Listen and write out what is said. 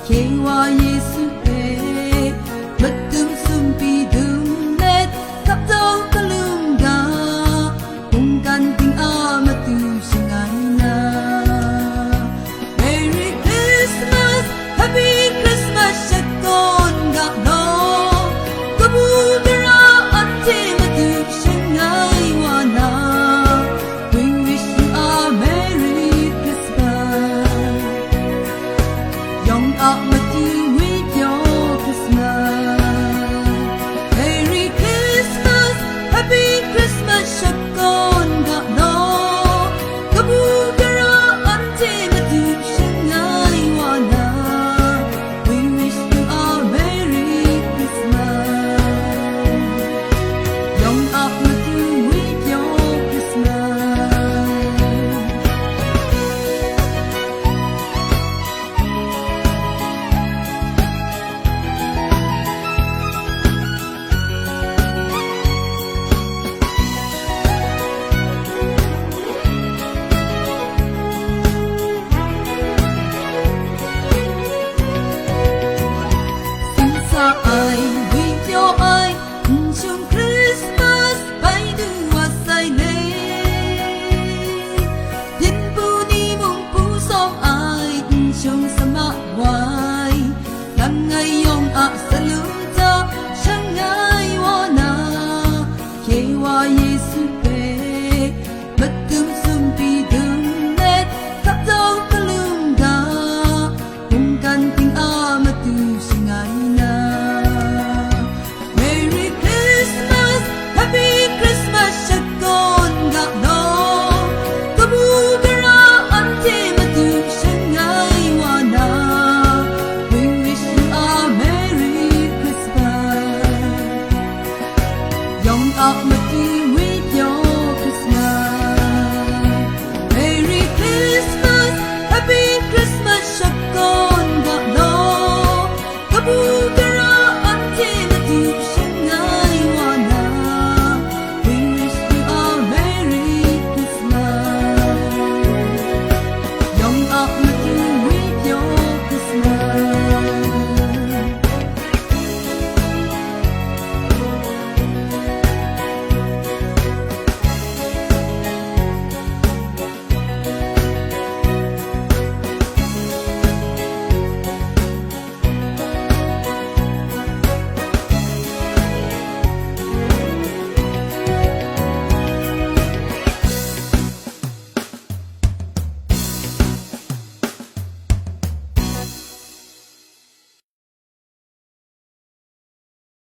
개와 예수의 멋dum 숨비듬 넷 갑자기 걸음가 공간딩 아마뚜 싱아이나 Merry Christmas, Happy Christmas 샷건가 너 그부들아 안티 마뚜 싱아이와 나 We wish you a Merry Christmas Young up Matthew with your Christmas Merry Christmas, Happy Christmas 샷건 가너 그부들아 언제 Matthew 싱아이와 나 We wish you a Merry Christmas Young up Matthew with your Christmas ai with your eye chung Christmas bay đưa say lên Yên bu đi mong bu som ai chung sama hoài Lang ngày yong a sa lung